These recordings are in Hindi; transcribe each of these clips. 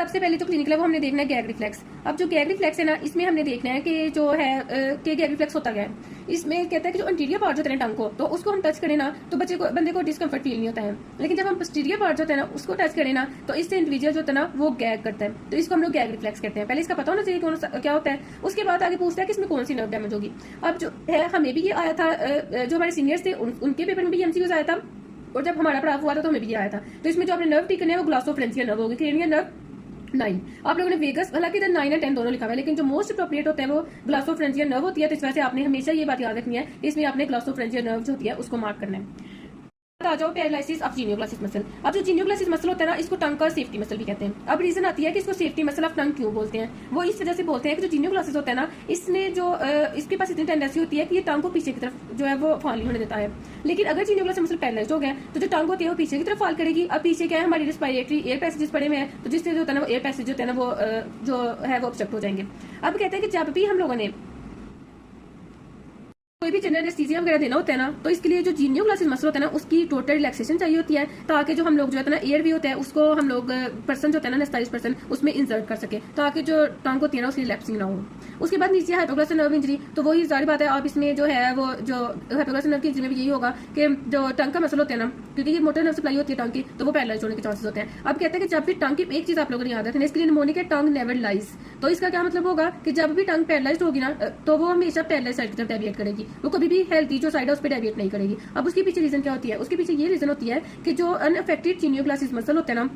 सबसे पहले जो क्लिनिकल है वो हमने देखना है गैग रिफ्लेक्स। अब जो गैग रिफ्लेक्स है ना, इसमें हमने देखना है कि जो है कि गैग रिफ्लेक्स होता क्या है। इसमें कहता है कि जो इंटीरियर पार्ट होता है टंग को, तो उसको हम टच करें ना तो बंदे को डिस्कम्फर्ट फील नहीं होता है। लेकिन जब हम पोस्टीरियर पार्ट होता है ना उसको टच करें ना तो इससे इंडिविजुअल जो होता है ना वो गैग करता है। तो इसको हम लोग गैग रिफ्लेक्स कहते हैं। पहले इसका पता होना चाहिए कौन क्या होता है। उसके बाद आगे पूछता है कि इसमें कौन सी नर्व डैमेज होगी। अब जो है हमें भी ये आया था, जो हमारे सीनियर्स थे उनके पेपर में भी एमसीक्यूज आया था, और जब हमारा पढ़ा हुआ था तो हमें भी ये आया था। तो इसमें जो आपने नर्व टिक करना है वो ग्लासोफ्रेंसियल नर्व होगी, क्रेनियल नर्व 9। आप लोगों ने वेगस, हालांकि इधर 9 और 10 दोनों लिखा हुआ है, लेकिन जो मोस्ट अप्रोप्रिएट होता है वो ग्लासोफ्रेंसियल नर्व होती है। तो इस वजह से आपने हमेशा ये बात याद रखनी है, इसमें आपने ग्लासोफ्रेंसियल नर्व जो होती है उसको मार्क करना है। आ जाओ पैरालिसिस ऑफ जीनियोग्लासिस मसल। अब जो जीनियोग्लासिस मसल होता है ना इसको टंग का सेफ्टी मसल भी कहते हैं। अब रीजन आती है कि इसको सेफ्टी मसल ऑफ टंग क्यों बोलते हैं। वो इस वजह से बोलते हैं कि जो जीनियोग्लासिस होता है ना इसने जो इसके पास इतनी टेंडेंसी होती है कि ये टंग को पीछे की तरफ जो है वो फॉल नहीं होने देता है। लेकिन अगर जीनियोग्लासिस मसल पैरालाइज्ड हो गया तो जो टंग होती है वो पीछे की तरफ फॉल करेगी। अब पीछे क्या है, हमारी रेस्पिरेटरी एयर पैसेजेस पड़े हुए हैं, तो जिससे जो होता है ना वो एयर पैसेज होता है ना वो जो है वो ऑब्स्ट्रक्ट हो जाएंगे। अब कहते हैं कि जब भी हम लोगों ने कोई भी जनरल एनेस्थीसिया वगैरह देना होता है ना तो इसके लिए जो जीनियोग्लासिस मसल होता है ना उसकी टोटल रिलैक्सेशन चाहिए होती है, ताकि जो हम लोग जो है ना एयर भी होता है उसको हम लोग पर्सन जो होता है ना एनेस्थेटाइज पर्सन उसमें इंसर्ट कर सके, ताकि जो टंग होती है ना उसकी रिलैक्सिंग ना हो। उसके बाद नीचे हाइपोग्लासिस नर्व इंजरी, तो वही जारी बात है आप इसमें जो है वो जो हाइपोग्लासिस नर्व की इंजरी में भी यही होगा कि जो टंग का मसल होता है ना, क्योंकि ये मोटर नर्व सप्लाई होती है टंग की, तो वो पैरालाइज होने के चांसेस होते हैं। अब कहते हैं कि जब भी टंग की एक चीज आप लोगों ने याद रखना है, इसके लिए निमोनिक है टंग नेवर लाइज। तो इसका क्या मतलब होगा कि जब भी टंग पैरालाइज होगी ना तो वो हमेशा पैरालाइज साइड की तरफ डेविएट करेगी, वो कभी भी हेल्थ जो साइड है उस पर डेविएट नहीं करेगी। अब उसके पीछे रीजन क्या होती है, उसके पीछे ये रीजन होती है कि जो अनअफेक्टेड जीनियोग्लासिस मसल होता है ना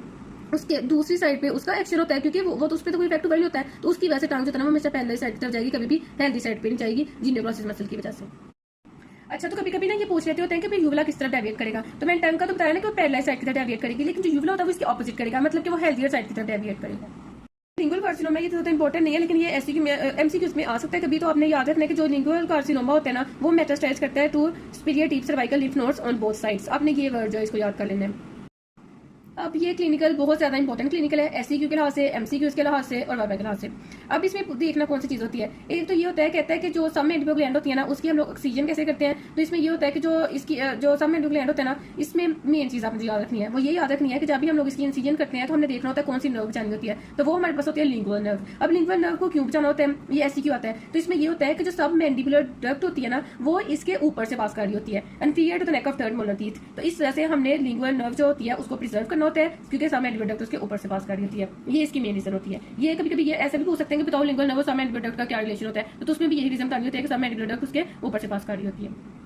उसके दूसरी साइड पे उसका एक्शन होता है, क्योंकि वो तो उस पर तो कोई इफेक्ट नहीं होता है, तो उसकी वजह से टांग जो है ना वो हमेशा पैरेलल साइड की तरफ जाएगी, कभी भी हेल्दी साइड पे नहीं जाएगी जीनियोग्लासिस मसल की वजह से। अच्छा, तो कभी कभी ना ये पूछ लेते होते हैं कि भाई यूवला किस तरफ डेविएट करेगा। तो मैंने टंग का तो बताया ना कि वो पैरेलल साइड की तरफ डेविएट करेगी, लेकिन जो यूवला होता है वो इसके ऑपोजिट करेगा, मतलब कि वो हेल्दियर साइड की तरफ डेविएट करेगा। लिंगुअल कार्सिनोमा ये तो इंपॉर्टेंट नहीं है, लेकिन ये एमसीक्यूज में आ सकता है कभी। तो आपने याद रखना है कि जो लिंगुअल कार्सिनोमा होता है ना वो मेटास्टाइज करता है to superior deep cervical lymph nodes on both sides. आपने ये वर्ड जो है इसको याद कर लेना है। अब ये क्लिनिकल बहुत ज्यादा इंपॉर्टेंट क्लिनिकल है, एससीक्यू के लिहाज से, एमसीक्यू के लिहाज से और वाईवा के लिहाज से। अब इसमें देखना कौन सी चीज होती है। एक तो ये होता है, कहता है कि जो सब मेडिबल ग्लैंड होती है ना उसकी हम लोग ऑक्सीजन कैसे करते हैं। तो इसमें ये होता है कि जो इसकी जो सब मेडिबल ग्लैंड होता है ना इसमें मेन चीज आपने याद रखनी है, वो ये याद रखनी है कि जब भी हम लोग इसकी इंसिजन करते हैं तो हमने देखना होता है कौन सी नर्व बचानी होती है। तो वो हमारे पास होती है लिंगुअल नर्व। अब लिंगुअल नर्व को क्यों बचाना होता है, ये एससीक्यू आता है। तो इसमें ये होता है कि जो सब मैंडिबुलर डक्ट होती है ना वो इसके ऊपर से पास कर रही होती है, anterior to the neck of third molar teeth. तो इस वजह से हमने लिंगुअल नर्व जो होती है उसको प्रिजर्व करना होता है, क्योंकि सब मैंडिबुलर डक्ट उसके ऊपर से पास कर रही होती है। ये इसकी मेन रीजन होती है। ये कभी कभी ये ऐसे भी पूछ सकते हैं कि बताओ लिंगुअल नर्व और सब मैंडिबुलर डक्ट का क्या रिलेशन होता है। तो उसमें भी यही रीजन बतानी होती है कि सब मैंडिबुलर डक्ट उसके ऊपर से पास कर रही होती है।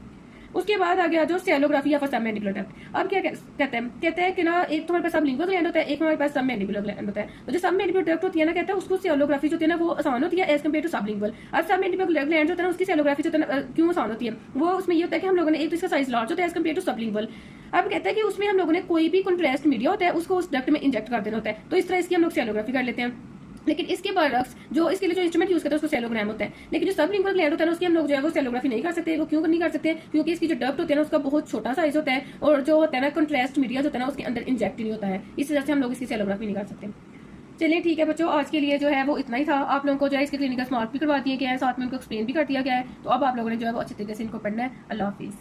उसके बाद आ गया जो सेलोग्राफी या सब मैंडिबुलर डक्ट। अब क्या कहते हैं कि ना एक तो हमारे पास सब लिंगुअल ग्लैंड होता है, एक हमारे पास सब मैंडिबुलर ग्लैंड होता है। तो जो सब मैंडिबुलर डक्ट होती है ना, कहता है उसको सेलोग्राफी जो होती है ना वो आसान होती है एज कम्पेयर टू सब लिंगुअल। अब सब मैंडिबुलर ग्लैंड जो होता है ना उसकी सेलोग्राफी जो होता है क्यों आसान होती है, वो उसमें ये होता है कि हम लोगों ने एक तो इसका साइज लार्ज होता है एज कम्पेयर टू सब लिंगुअल। अब कहता है कि उसमें हम लोगों ने कोई भी कंट्रास्ट मीडिया होता है उसको उस डक्ट में इंजेक्ट कर देना होता है, तो इस तरह इसकी हम लोग सेलोग्राफी कर लेते हैं। लेकिन इसके बरक्स जो इसके लिए जो इंस्ट्रूमेंट यूज करते हैं उसको सेलोग्राम होता है। लेकिन जो सब लिंगुअल ग्लैंड होता है ना उसकी हम लोग जो है वो सेलोग्राफी नहीं कर सकते। वो क्यों नहीं कर सकते, क्योंकि इसकी जो डक्ट होती है ना उसका बहुत छोटा साइज होता है, और जो होता है ना कंट्रास्ट मीडिया होता है ना उसके अंदर इंजेक्ट नहीं होता है, इस वजह से हम लोग इसकी सेलोग्राफी नहीं कर सकते। चलिए ठीक है बच्चों, आज के लिए जो है वो इतना ही था। आप लोगों को जो है इसके क्लिनिकल मार्क भी करवा दिए गए हैं, साथ में उनको एक्सप्लेन भी कर दिया गया है। तो अब आप लोगों ने जो है वो अच्छे तरीके से इनको पढ़ना है। अल्लाह हाफिज।